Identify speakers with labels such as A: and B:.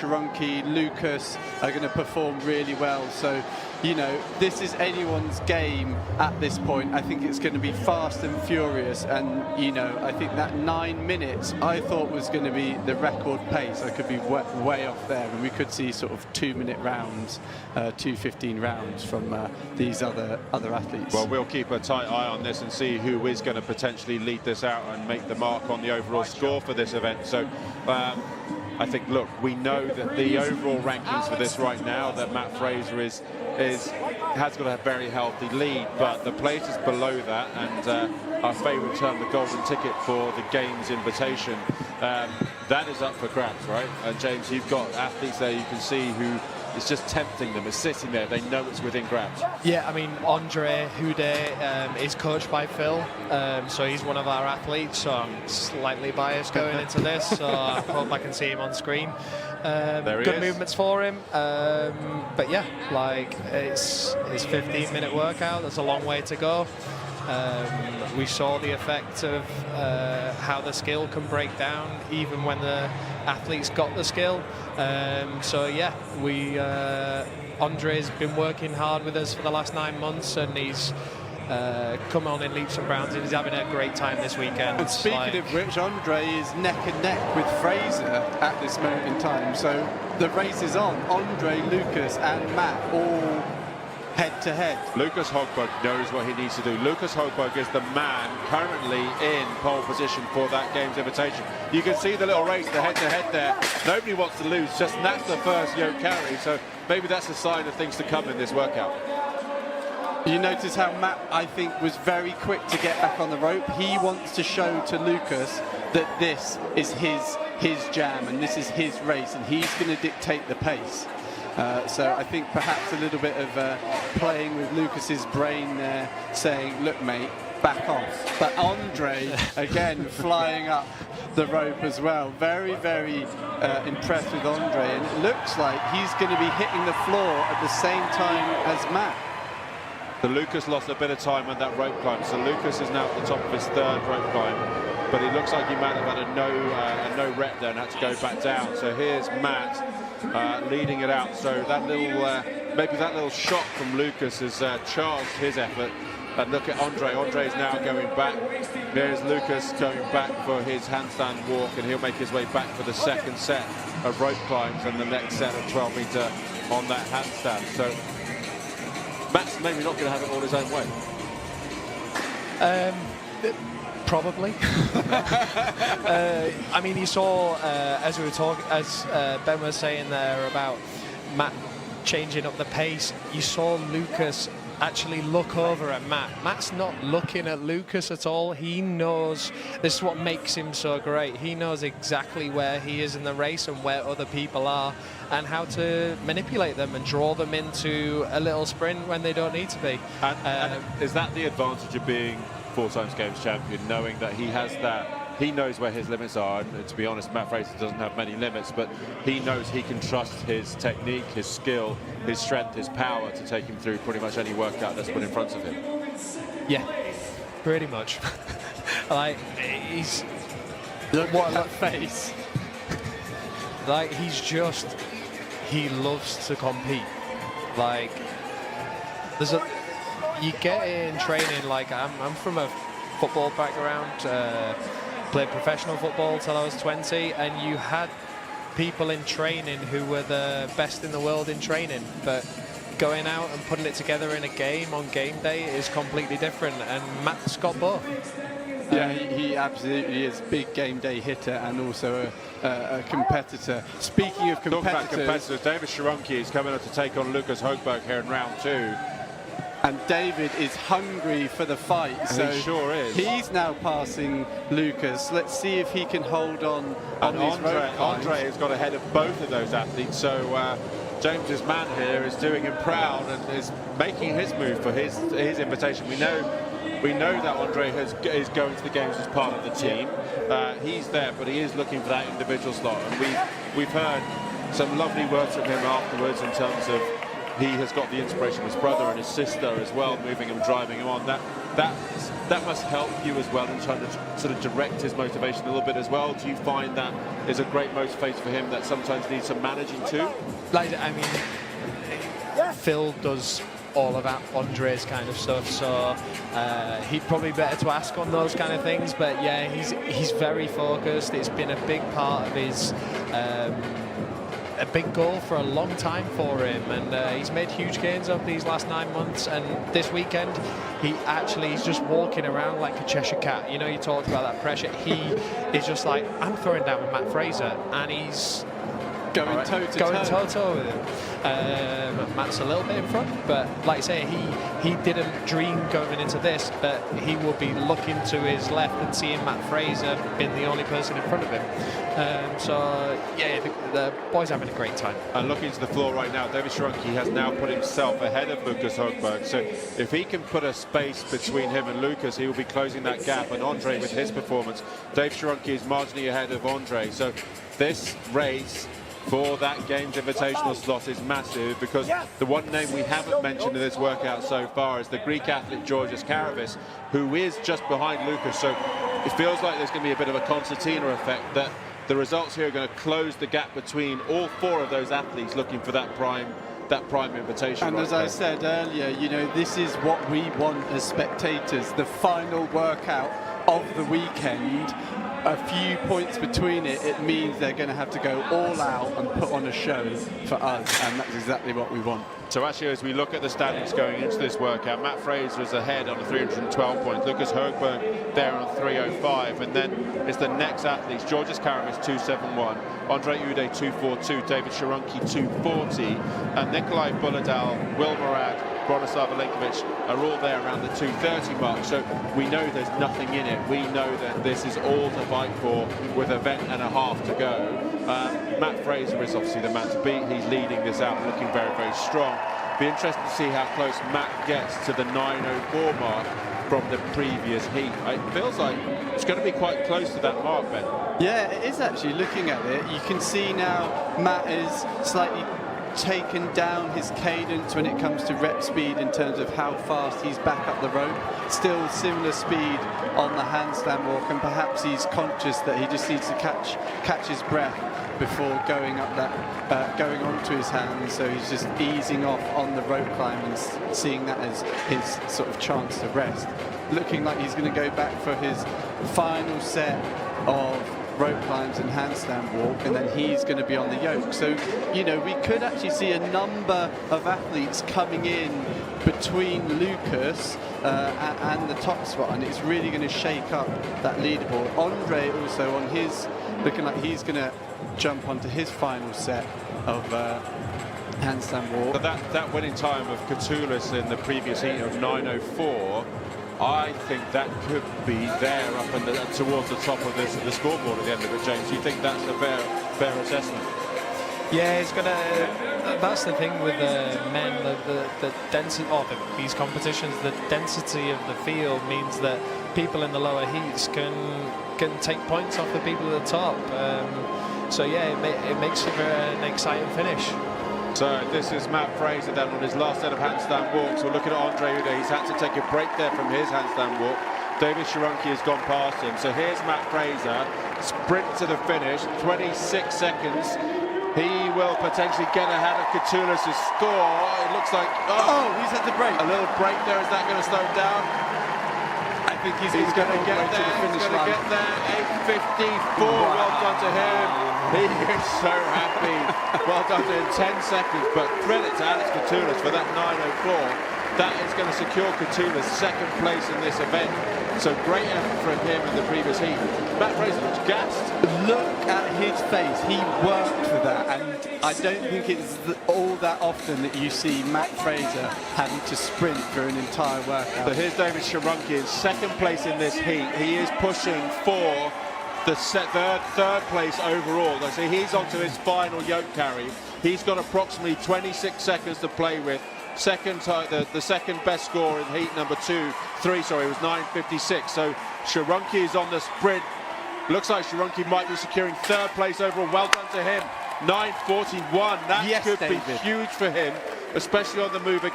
A: Sharonki, Lucas are going to perform really well. So, you know, this is anyone's game at this point. I think it's going to be fast and furious. And, you know, I think that 9 minutes I thought was going to be the record pace. I could be way off there. And we could see sort of 2-minute rounds, 2:15 rounds from these other athletes.
B: Well, we'll keep a tight eye on this and see who is going to potentially lead this out and make the mark on the overall score for this event. So, I think, look, we know that the overall rankings for this right now, that Matt Fraser has got a very healthy lead, but the places below that, and our favourite term, the golden ticket for the Games invitation, that is up for grabs, right? And James, you've got athletes there you can see who it's just tempting them. It's sitting there. They know it's within grabs.
C: Yeah, I mean, Andre Houdet is coached by Phil, so he's one of our athletes, so I'm slightly biased going into this, so I hope I can see him on screen. Good movements for him, but yeah, like, it's 15-minute workout. There's a long way to go. We saw the effect of how the skill can break down even when the athletes got the skill. So yeah, Andre's been working hard with us for the last 9 months, and he's come on in leaps and bounds, and he's having a great time this weekend.
A: And speaking of which, Andre is neck and neck with Fraser at this moment in time. So the race is on. Andre, Lucas and Matt all head-to-head.
B: Lucas Hogberg knows what he needs to do. Lucas Hogberg is the man currently in pole position for that Games invitation. You can see the little race, the head-to-head there. Nobody wants to lose, just that's the first yoke carry, so maybe that's a sign of things to come in this workout.
A: You notice how Matt, I think, was very quick to get back on the rope. He wants to show to Lucas that this is his jam and this is his race, and he's going to dictate the pace. So I think perhaps a little bit of playing with Lucas's brain there, saying, look, mate, back off. But Andre, again, flying up the rope as well. Very, very impressed with Andre. And it looks like he's going to be hitting the floor at the same time as Matt.
B: So Lucas lost a bit of time on that rope climb. So Lucas is now at the top of his 3rd rope climb. But it looks like he might have had a no rep there and had to go back down. So here's Matt leading it out. So that little, maybe that little shot from Lucas has charged his effort. And look at Andre. Andre is now going back. There's Lucas going back for his handstand walk, and he'll make his way back for the 2nd set of rope climbs and the next set of 12-meter on that handstand. So Matt's maybe not going to have it all his own way.
C: Probably. I mean, you saw as we were talking, as Ben was saying there about Matt changing up the pace. You saw Lucas actually look over at Matt. Matt's not looking at Lucas at all. He knows, this is what makes him so great. He knows exactly where he is in the race and where other people are, and how to manipulate them and draw them into a little sprint when they don't need to be.
B: And is that the advantage of being 4 times Games champion, knowing that he has that, he knows where his limits are, and to be honest, Matt Fraser doesn't have many limits, but he knows he can trust his technique, his skill, his strength, his power to take him through pretty much any workout that's put in front of him.
C: Yeah, pretty much. Like, he's...
A: Look at that face.
C: Like, he's just... He loves to compete. Like, there's a... You get in training, like, I'm from a football background, played professional football till I was 20, and you had people in training who were the best in the world in training, but going out and putting it together in a game on game day is completely different, and Matt's got both.
A: Yeah, he absolutely is. Big game day hitter and also a competitor. Speaking of competitors,
B: David Sharonki is coming up to take on Lucas Hogberg here in round 2.
A: And David is hungry for the fight, so
B: he sure is.
A: He's now passing Lucas. Let's see if he can hold on these rope climbs.
B: Andre has got ahead of both of those athletes, so James's man here is doing him proud and is making his move for his invitation. We know that Andre is going to the Games as part of the team. He's there, but he is looking for that individual slot, and we've heard some lovely words from him afterwards in terms of he has got the inspiration of his brother and his sister as well, moving him, driving him on. that must help you as well in trying to sort of direct his motivation a little bit as well. Do you find that is a great motivator for him that sometimes needs some managing too?
C: Like, I mean, Phil does all of that Andre's kind of stuff, so he'd probably better to ask on those kind of things. But yeah, he's very focused. It's been a big part of his a big goal for a long time for him, and he's made huge gains over these last 9 months. And this weekend, he's just walking around like a Cheshire cat. You know, you talked about that pressure. He is just like, I'm throwing down with Matt Fraser, and he's
A: going toe-to-toe
C: with him. Matt's a little bit in front, but like I say, he didn't dream going into this, but he will be looking to his left and seeing Matt Fraser being the only person in front of him. So yeah, the boy's having a great time.
B: And looking to the floor right now, David Sharonki has now put himself ahead of Lucas Högberg. So if he can put a space between him and Lucas, he will be closing that gap. And Andre, with his performance, Dave Sharonki is marginally ahead of Andre. So this race for that Games Invitational slot is massive, because the one name we haven't mentioned in this workout so far is the Greek athlete Georgios Karavis, who is just behind Lucas. So it feels like there's going to be a bit of a concertina effect, that the results here are going to close the gap between all four of those athletes looking for that prime invitation.
A: And as I said earlier, you know, this is what we want as spectators, the final workout of the weekend. A few points between it means they're going to have to go all out and put on a show for us, and that's exactly what we want.
B: So actually, as we look at the standings going into this workout, Matt Fraser is ahead on 312 points, Lucas Högberg there on 305, and then it's the next athletes, Georgios Karavis 271, Andre Ude 242, David Sharonki 240, and Nikolai Buladal, Will Murad, Bronislav Alenkovic are all there around the 230 mark. So we know there's nothing in it. We know that this is all to fight for with an event and a half to go. Matt Fraser is obviously the man to beat. He's leading this out, looking very, very strong. Be interested to see how close Matt gets to the 9:04 mark from the previous heat. It feels like it's going to be quite close to that mark, Ben.
A: Yeah, it is actually. Looking at it, you can see now Matt is slightly taken down his cadence when it comes to rep speed in terms of how fast he's back up the rope. Still similar speed on the handstand walk, and perhaps he's conscious that he just needs to catch his breath before going up that going onto his hands. So he's just easing off on the rope climb and seeing that as his sort of chance to rest. Looking like he's going to go back for his final set of rope climbs and handstand walk, and then he's going to be on the yoke. So, you know, we could actually see a number of athletes coming in between Lucas and the top spot, and it's really going to shake up that leaderboard. Andre also on his, looking like he's going to jump onto his final set of handstand walk.
B: But that winning time of Katulis in the previous heat of 9:04, I think that could be there up in towards the top of the scoreboard at the end of it, James. Do you think that's a fair assessment?
C: Yeah, it's gonna. That's the thing with men. The density of these competitions, the density of the field means that people in the lower heats can take points off the people at the top. So yeah, it makes it an exciting finish.
B: So this is Matt Fraser then on his last set of handstand walks. We're looking at Andre Ude. He's had to take a break there from his handstand walk. David Sharonki has gone past him. So here's Matt Fraser, sprint to the finish, 26 seconds. He will potentially get ahead of Katulis' score. It looks like,
A: he's had to break.
B: A little break there. Is that going to slow him down?
A: I think he's
B: going to get there. He's going to get there. 8:54. Well done to him. He is so happy. Well done to him. 10 seconds. But credit to Alex Katulis for that 9:04. That is going to secure Katulis second place in this event. So great effort from him in the previous heat. Matt Fraser looks gassed.
A: Look at his face. He worked for that, and I don't think it's all that often that you see Matt Fraser having to sprint through an entire workout.
B: So here's David Sharonki in second place in this heat. He is pushing for the third place overall. So he's onto his final yoke carry. He's got approximately 26 seconds to play with. The second best score in heat number 3 was 9:56. So Sharonki is on the sprint. Looks like Sharonki might be securing third place overall. Well done to him. 9:41. That could be huge for him, especially on the move again.